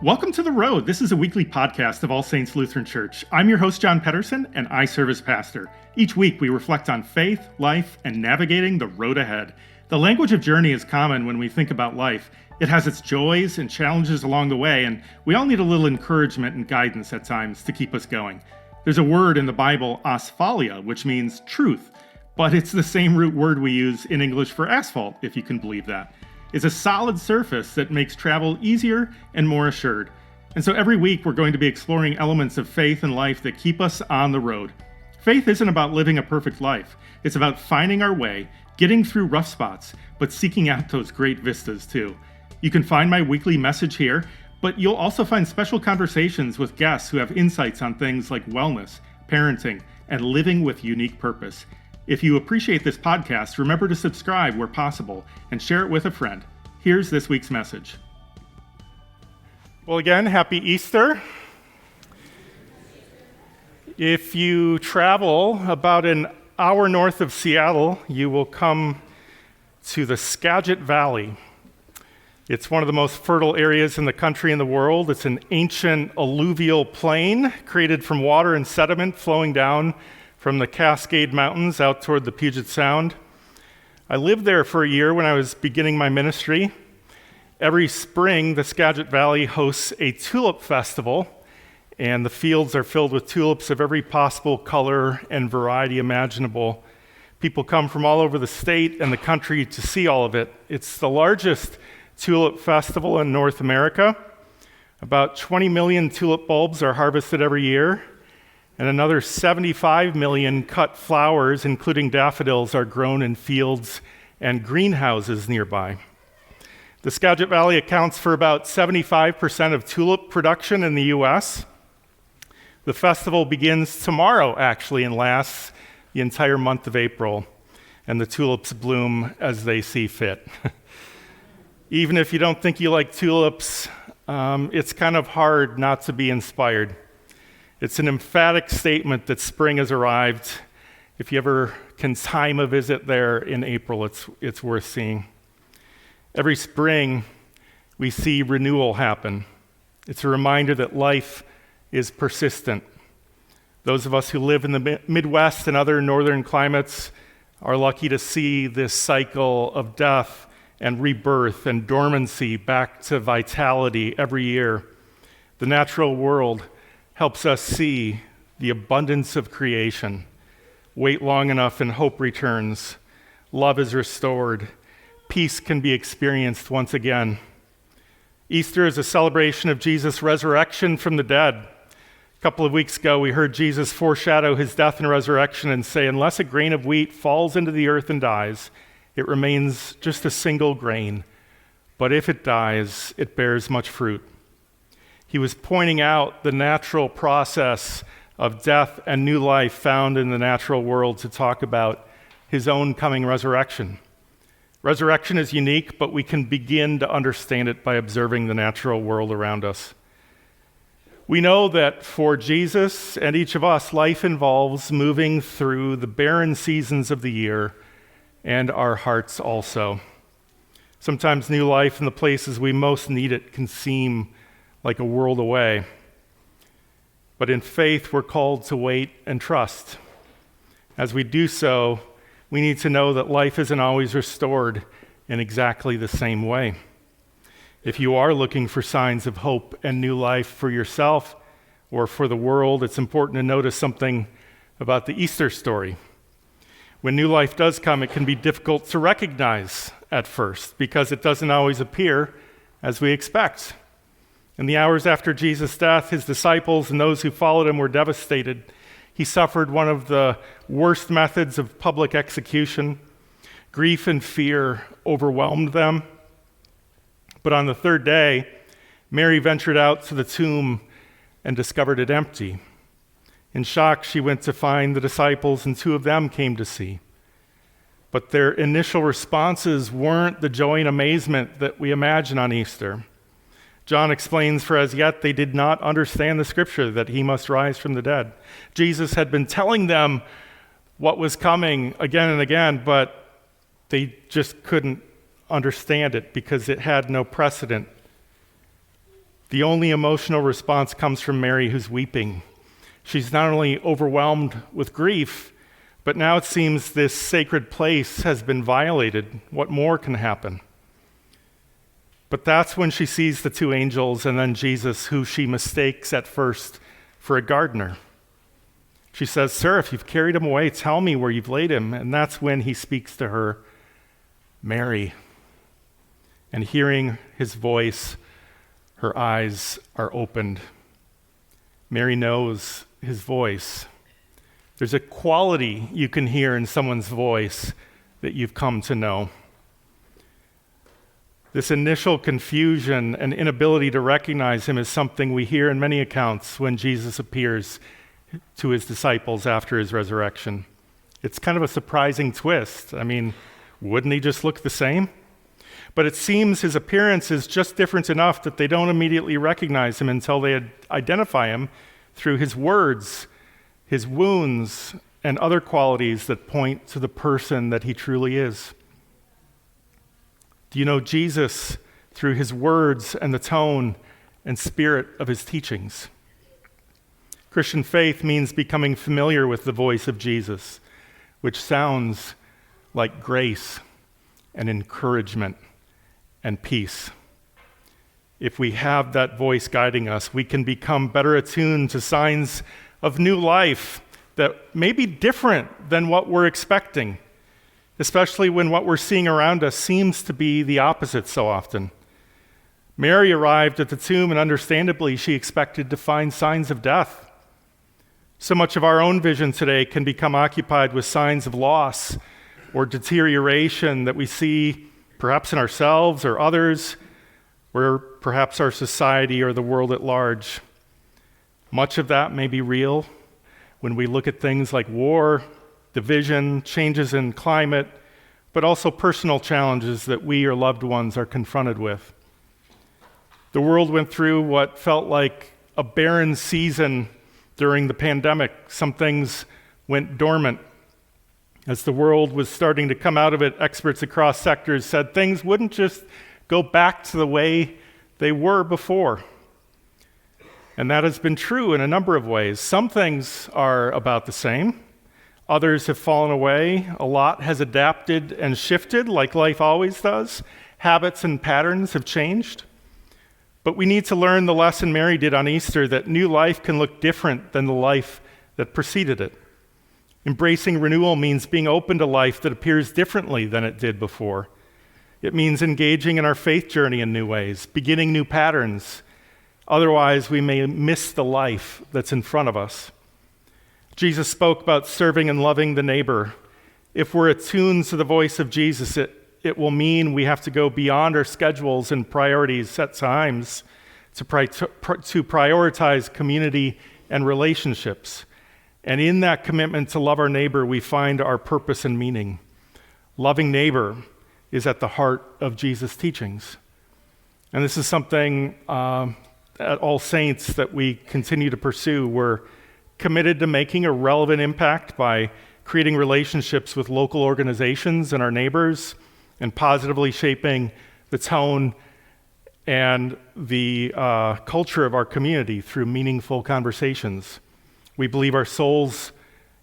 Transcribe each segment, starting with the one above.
Welcome to The Road. This is a weekly podcast of All Saints Lutheran Church. I'm your host, John Pedersen, and I serve as pastor. Each week, we reflect on faith, life, and navigating the road ahead. The language of journey is common when we think about life. It has its joys and challenges along the way, and we all need a little encouragement and guidance at times to keep us going. There's a word in the Bible, asphalia, which means truth, but it's the same root word we use in English for asphalt, if you can believe that. It's a solid surface that makes travel easier and more assured. And so every week we're going to be exploring elements of faith and life that keep us on the road. Faith isn't about living a perfect life. It's about finding our way, getting through rough spots, but seeking out those great vistas too. You can find my weekly message here, but you'll also find special conversations with guests who have insights on things like wellness, parenting, and living with unique purpose. If you appreciate this podcast, remember to subscribe where possible and share it with a friend. Here's this week's message. Well, again, happy Easter. If you travel about an hour north of Seattle, you will come to the Skagit Valley. It's one of the most fertile areas in the country and the world. It's an ancient alluvial plain created from water and sediment flowing down from the Cascade Mountains out toward the Puget Sound. I lived there for a year when I was beginning my ministry. Every spring, the Skagit Valley hosts a tulip festival, and the fields are filled with tulips of every possible color and variety imaginable. People come from all over the state and the country to see all of it. It's the largest tulip festival in North America. About 20 million tulip bulbs are harvested every year, and another 75 million cut flowers, including daffodils, are grown in fields and greenhouses nearby. The Skagit Valley accounts for about 75% of tulip production in the U.S. The festival begins tomorrow, actually, and lasts the entire month of April, and the tulips bloom as they see fit. Even if you don't think you like tulips, it's kind of hard not to be inspired. It's an emphatic statement that spring has arrived. If you ever can time a visit there in April, it's worth seeing. Every spring, we see renewal happen. It's a reminder that life is persistent. Those of us who live in the Midwest and other northern climates are lucky to see this cycle of death and rebirth and dormancy back to vitality every year. The natural world helps us see the abundance of creation. Wait long enough and hope returns. Love is restored. Peace can be experienced once again. Easter is a celebration of Jesus' resurrection from the dead. A couple of weeks ago, we heard Jesus foreshadow his death and resurrection and say, unless a grain of wheat falls into the earth and dies, it remains just a single grain. But if it dies, it bears much fruit. He was pointing out the natural process of death and new life found in the natural world to talk about his own coming resurrection. Resurrection is unique, but we can begin to understand it by observing the natural world around us. We know that for Jesus and each of us, life involves moving through the barren seasons of the year and our hearts also. Sometimes new life in the places we most need it can seem like a world away. But in faith, we're called to wait and trust. As we do so, we need to know that life isn't always restored in exactly the same way. If you are looking for signs of hope and new life for yourself or for the world, it's important to notice something about the Easter story. When new life does come, it can be difficult to recognize at first because it doesn't always appear as we expect. In the hours after Jesus' death, his disciples and those who followed him were devastated. He suffered one of the worst methods of public execution. Grief and fear overwhelmed them. But on the third day, Mary ventured out to the tomb and discovered it empty. In shock, she went to find the disciples, and two of them came to see. But their initial responses weren't the joy and amazement that we imagine on Easter. John explains, for as yet they did not understand the scripture that he must rise from the dead. Jesus had been telling them what was coming again and again, but they just couldn't understand it because it had no precedent. The only emotional response comes from Mary, who's weeping. She's not only overwhelmed with grief, but now it seems this sacred place has been violated. What more can happen? But that's when she sees the two angels and then Jesus, who she mistakes at first for a gardener. She says, "Sir, if you've carried him away, tell me where you've laid him." And that's when he speaks to her, "Mary." And hearing his voice, her eyes are opened. Mary knows his voice. There's a quality you can hear in someone's voice that you've come to know. This initial confusion and inability to recognize him is something we hear in many accounts when Jesus appears to his disciples after his resurrection. It's kind of a surprising twist. I mean, wouldn't he just look the same? But it seems his appearance is just different enough that they don't immediately recognize him until they identify him through his words, his wounds, and other qualities that point to the person that he truly is. Do you know Jesus through his words and the tone and spirit of his teachings? Christian faith means becoming familiar with the voice of Jesus, which sounds like grace and encouragement and peace. If we have that voice guiding us, we can become better attuned to signs of new life that may be different than what we're expecting, especially when what we're seeing around us seems to be the opposite so often. Mary arrived at the tomb, and understandably, she expected to find signs of death. So much of our own vision today can become occupied with signs of loss or deterioration that we see perhaps in ourselves or others, or perhaps our society or the world at large. Much of that may be real when we look at things like war, division, changes in climate, but also personal challenges that we or loved ones are confronted with. The world went through what felt like a barren season during the pandemic. Some things went dormant. As the world was starting to come out of it, experts across sectors said things wouldn't just go back to the way they were before. And that has been true in a number of ways. Some things are about the same. Others have fallen away. A lot has adapted and shifted, like life always does. Habits and patterns have changed. But we need to learn the lesson Mary did on Easter, that new life can look different than the life that preceded it. Embracing renewal means being open to life that appears differently than it did before. It means engaging in our faith journey in new ways, beginning new patterns. Otherwise, we may miss the life that's in front of us. Jesus spoke about serving and loving the neighbor. If we're attuned to the voice of Jesus, it will mean we have to go beyond our schedules and priorities, set times, to prioritize community and relationships. And in that commitment to love our neighbor, we find our purpose and meaning. Loving neighbor is at the heart of Jesus' teachings. And this is something at All Saints that we continue to pursue. We're committed to making a relevant impact by creating relationships with local organizations and our neighbors, and positively shaping the tone and the culture of our community through meaningful conversations. We believe our souls,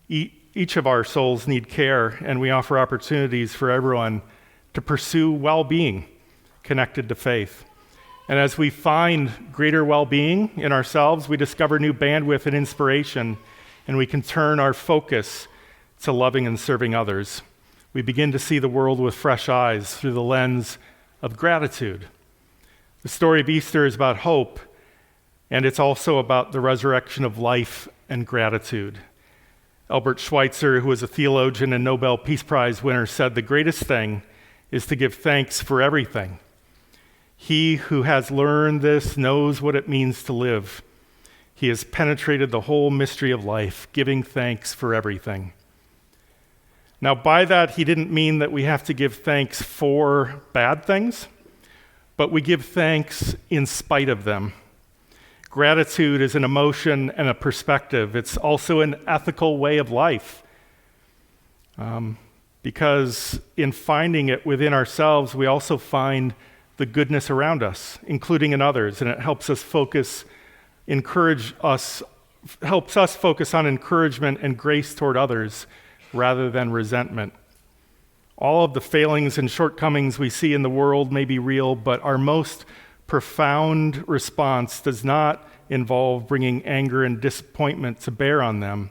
each of our souls need care, and we offer opportunities for everyone to pursue well-being connected to faith. And as we find greater well-being in ourselves, we discover new bandwidth and inspiration, and we can turn our focus to loving and serving others. We begin to see the world with fresh eyes through the lens of gratitude. The story of Easter is about hope, and it's also about the resurrection of life and gratitude. Albert Schweitzer, who was a theologian and Nobel Peace Prize winner, said the greatest thing is to give thanks for everything. He who has learned this knows what it means to live. He has penetrated the whole mystery of life, giving thanks for everything. Now, by that, he didn't mean that we have to give thanks for bad things, but we give thanks in spite of them. Gratitude is an emotion and a perspective. It's also an ethical way of life. Because in finding it within ourselves, we also find the goodness around us, including in others, and it helps us focus on encouragement and grace toward others rather than resentment. All of the failings and shortcomings we see in the world may be real, but our most profound response does not involve bringing anger and disappointment to bear on them.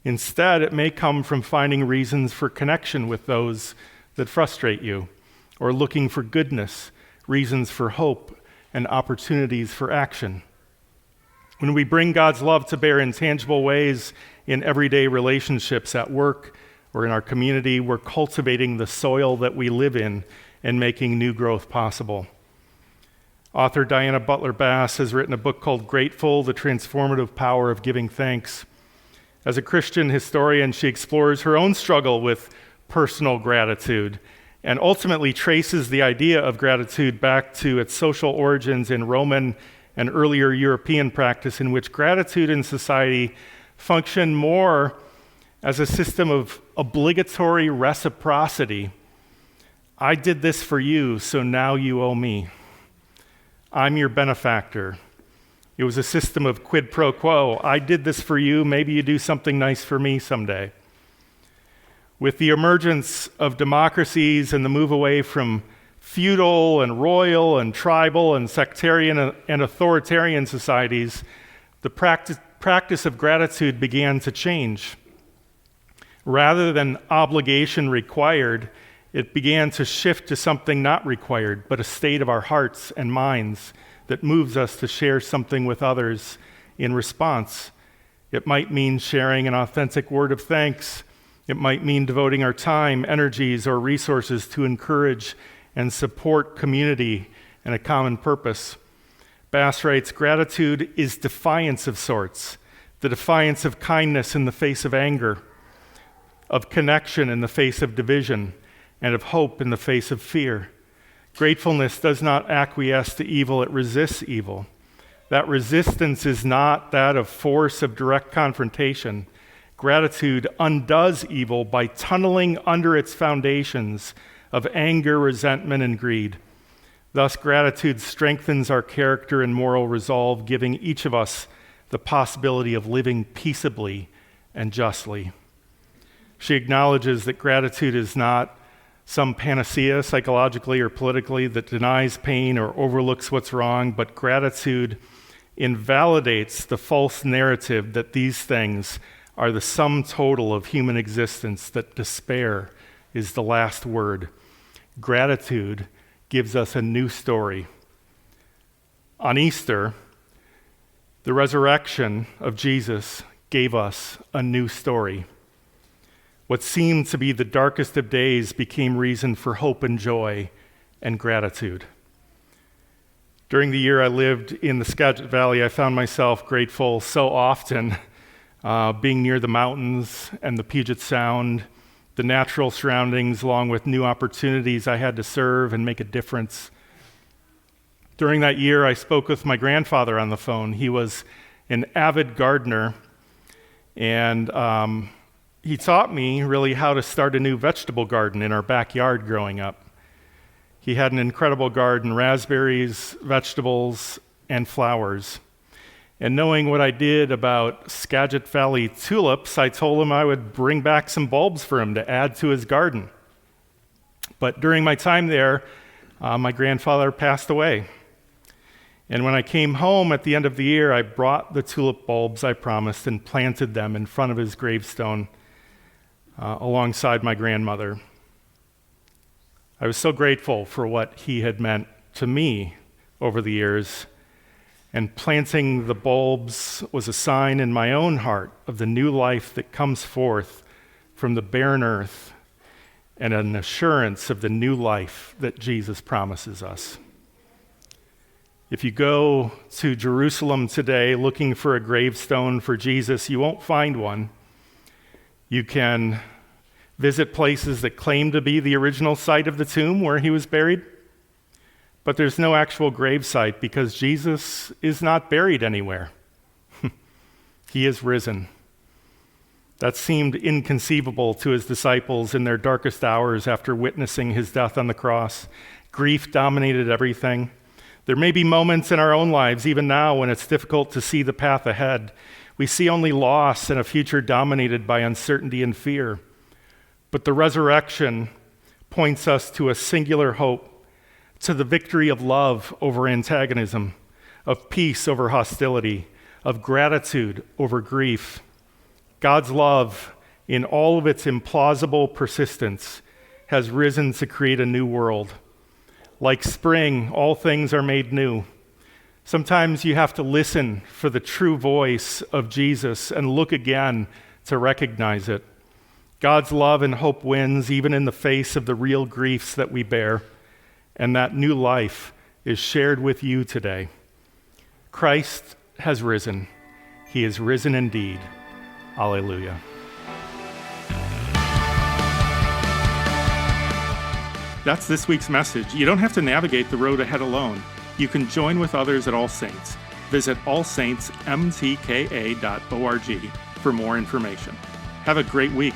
Instead, it may come from finding reasons for connection with those that frustrate you, or looking for goodness, reasons for hope, and opportunities for action. When we bring God's love to bear in tangible ways in everyday relationships at work or in our community, we're cultivating the soil that we live in and making new growth possible. Author Diana Butler Bass has written a book called Grateful: The Transformative Power of Giving Thanks. As a Christian historian, she explores her own struggle with personal gratitude and ultimately traces the idea of gratitude back to its social origins in Roman and earlier European practice, in which gratitude in society functioned more as a system of obligatory reciprocity. I did this for you, so now you owe me. I'm your benefactor. It was a system of quid pro quo. I did this for you, maybe you do something nice for me someday. With the emergence of democracies and the move away from feudal and royal and tribal and sectarian and authoritarian societies, the practice of gratitude began to change. Rather than obligation required, it began to shift to something not required, but a state of our hearts and minds that moves us to share something with others in response. It might mean sharing an authentic word of thanks. It might mean devoting our time, energies, or resources to encourage and support community and a common purpose. Bass writes, gratitude is defiance of sorts, the defiance of kindness in the face of anger, of connection in the face of division, and of hope in the face of fear. Gratefulness does not acquiesce to evil, it resists evil. That resistance is not that of force of direct confrontation. Gratitude undoes evil by tunneling under its foundations of anger, resentment, and greed. Thus, gratitude strengthens our character and moral resolve, giving each of us the possibility of living peaceably and justly. She acknowledges that gratitude is not some panacea psychologically or politically that denies pain or overlooks what's wrong, but gratitude invalidates the false narrative that these things are the sum total of human existence, that despair is the last word. Gratitude gives us a new story. On Easter, the resurrection of Jesus gave us a new story. What seemed to be the darkest of days became reason for hope and joy and gratitude. During the year I lived in the Skagit Valley, I found myself grateful so often, being near the mountains and the Puget Sound, the natural surroundings, along with new opportunities I had to serve and make a difference. During that year, I spoke with my grandfather on the phone. He was an avid gardener, and he taught me really how to start a new vegetable garden in our backyard growing up. He had an incredible garden, raspberries, vegetables, and flowers. And knowing what I did about Skagit Valley tulips, I told him I would bring back some bulbs for him to add to his garden. But during my time there, my grandfather passed away. And when I came home at the end of the year, I brought the tulip bulbs I promised and planted them in front of his gravestone alongside my grandmother. I was so grateful for what he had meant to me over the years. And planting the bulbs was a sign in my own heart of the new life that comes forth from the barren earth and an assurance of the new life that Jesus promises us. If you go to Jerusalem today looking for a gravestone for Jesus, you won't find one. You can visit places that claim to be the original site of the tomb where he was buried, but there's no actual grave site because Jesus is not buried anywhere. He is risen. That seemed inconceivable to his disciples in their darkest hours after witnessing his death on the cross. Grief dominated everything. There may be moments in our own lives, even now, when it's difficult to see the path ahead. We see only loss and a future dominated by uncertainty and fear. But the resurrection points us to a singular hope, to the victory of love over antagonism, of peace over hostility, of gratitude over grief. God's love, in all of its implausible persistence, has risen to create a new world. Like spring, all things are made new. Sometimes you have to listen for the true voice of Jesus and look again to recognize it. God's love and hope wins even in the face of the real griefs that we bear, and that new life is shared with you today. Christ has risen. He is risen indeed. Alleluia. That's this week's message. You don't have to navigate the road ahead alone. You can join with others at All Saints. Visit allsaintsmtka.org for more information. Have a great week.